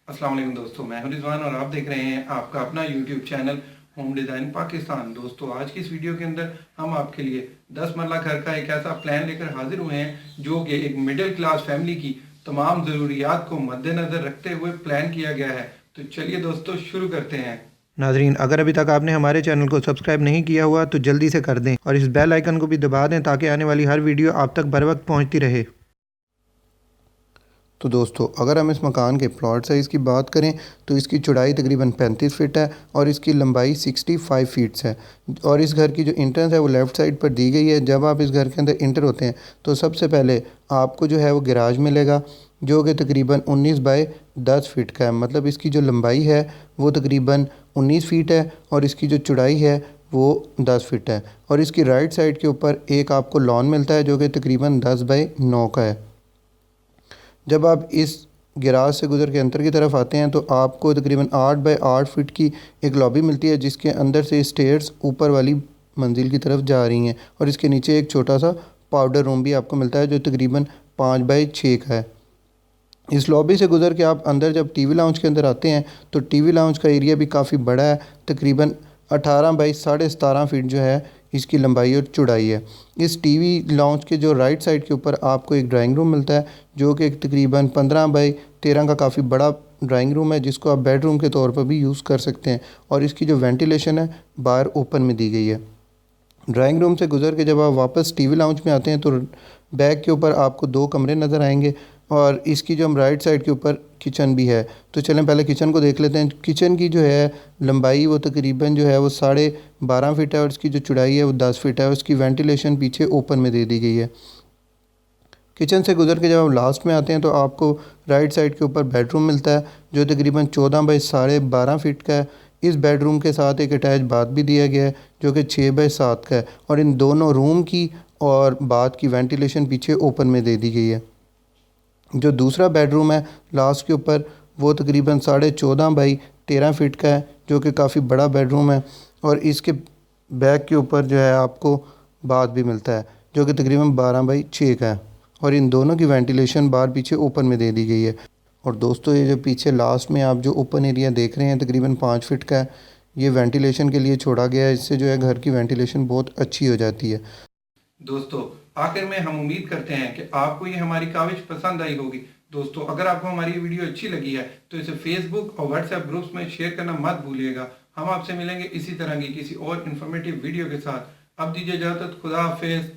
अस्सलाम वालेकुम दोस्तों, मैं हूं रिजवान और आप देख रहे हैं आपका अपना YouTube channel home design Pakistan. दोस्तों, आज की इस वीडियो के अंदर हम आपके लिए 10 मरला घर का एक ऐसा प्लान लेकर हाजिर हुए हैं जो कि एक मिडिल क्लास फैमिली की तमाम ज़रूरियात को मद्देनज़र रखते हुए प्लान किया गया है। तो चलिए दोस्तों, शुरू करते हैं। नाजरीन, अगर अभी तक आपने हमारे चैनल को सब्सक्राइब नहीं किया हुआ तो जल्दी से कर दें और इस बेल आइकन को भी दबा दें ताकि आने वाली हर वीडियो आप तक बर वक्त पहुँचती रहे। तो दोस्तों, अगर हम इस मकान के प्लॉट साइज़ की बात करें तो इसकी चौड़ाई तकरीबन 35 फ़ीट है और इसकी लंबाई 65 फ़ीट्स है। और इस घर की जो एंट्रेंस है वो लेफ़्ट साइड पर दी गई है। जब आप इस घर के अंदर इंटर होते हैं तो सबसे पहले आपको जो है वो गैराज मिलेगा, जो कि तकरीबन 19 बाय 10 फ़ीट का है। मतलब इसकी जो लंबाई है वो तकरीबन 19 फ़ीट है और इसकी जो चौड़ाई है वो 10 फ़ीट है। और इसकी राइट साइड के ऊपर एक आपको लॉन मिलता है जो कि तकरीबन 10 बाय 9 का है। जब आप इस गैराज से गुज़र के अंदर की तरफ आते हैं तो आपको तकरीबन 8 बाय 8 फीट की एक लॉबी मिलती है, जिसके अंदर से स्टेयर्स ऊपर वाली मंजिल की तरफ जा रही हैं। और इसके नीचे एक छोटा सा पाउडर रूम भी आपको मिलता है जो तकरीबन 5 बाय 6 का है। इस लॉबी से गुज़र के आप अंदर जब टीवी लाउंज के अंदर आते हैं तो टीवी लाउंज का एरिया भी काफ़ी बड़ा है। तकरीबन 18 बाई 17.5 फीट जो है इसकी लंबाई और चौड़ाई है। इस टीवी लाउंज के जो राइट साइड के ऊपर आपको एक ड्राइंग रूम मिलता है जो कि तकरीबन 15 बाई 13 का काफ़ी बड़ा ड्राइंग रूम है, जिसको आप बेडरूम के तौर पर भी यूज़ कर सकते हैं। और इसकी जो वेंटिलेशन है बाहर ओपन में दी गई है। ड्राइंग रूम से गुज़र के जब आप वापस टीवी लाउंज में आते हैं तो बैक के ऊपर आपको 2 कमरे नज़र आएंगे और इसकी जो हम राइट साइड के ऊपर किचन भी है। तो चलें पहले किचन को देख लेते हैं। किचन की जो है लंबाई वो तकरीबन जो है वो 12.5 फीट है और इसकी जो चौड़ाई है वो 10 फीट है और इसकी वेंटिलेशन पीछे ओपन में दे दी गई है। किचन से गुज़र के जब आप लास्ट में आते हैं तो आपको राइट साइड के ऊपर बेडरूम मिलता है जो तकरीबन 14 बाई 12.5 फीट का है। इस बेडरूम के साथ एक अटैच बाथ भी दिया गया है जो कि 6 बाई 7 का है और इन दोनों रूम की और बाथ की वेंटिलेशन पीछे ओपन में दे दी गई है। जो दूसरा बेडरूम है लास्ट के ऊपर वो तकरीबन 14.5 बाई 13 फीट का है जो कि काफ़ी बड़ा बेडरूम है और इसके बैक के ऊपर जो है आपको बाथ भी मिलता है जो कि तकरीबन 12 बाई 6 का है और इन दोनों की वेंटिलेशन बाहर पीछे ओपन में दे दी गई है। और दोस्तों, ये जो पीछे लास्ट में आप जो ओपन एरिया देख रहे हैं तकरीबन 5 फीट का है, ये वेंटिलेशन के लिए छोड़ा गया है। इससे जो है घर की वेंटिलेशन बहुत अच्छी हो जाती है। दोस्तों, आखिर में हम उम्मीद करते हैं कि आपको ये हमारी काविश पसंद आई होगी। दोस्तों, अगर आपको हमारी ये वीडियो अच्छी लगी है तो इसे फेसबुक और व्हाट्सएप ग्रुप्स में शेयर करना मत भूलिएगा। हम आपसे मिलेंगे इसी तरह की किसी और इन्फॉर्मेटिव वीडियो के साथ। अब दीजिए इजाज़त। खुदा हाफिज।